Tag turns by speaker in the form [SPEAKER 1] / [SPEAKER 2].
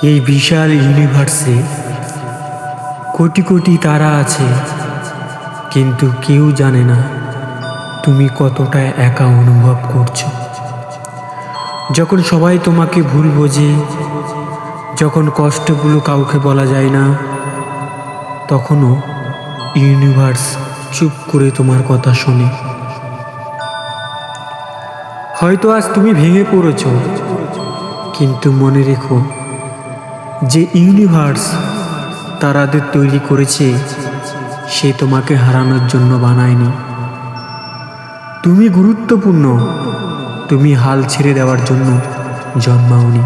[SPEAKER 1] এই বিশাল ইউনিভার্সে কোটি কোটি তারা আছে, কিন্তু কেউ জানে না তুমি কতটা একা অনুভব করছো। যখন সবাই তোমাকে ভুল বোঝে, যখন কষ্টগুলো কাউকে বলা যায় না, তখনও ইউনিভার্স চুপ করে তোমার কথা শোনে। হয়তো আজ তুমি ভেঙে পড়েছ, কিন্তু মনে রেখো যে ইউনিভার্স তারাদের তৈরি করেছে, সে তোমাকে হারানোর জন্য বানায়নি। তুমি গুরুত্বপূর্ণ, তুমি হাল ছেড়ে দেওয়ার জন্য জন্মাওনি।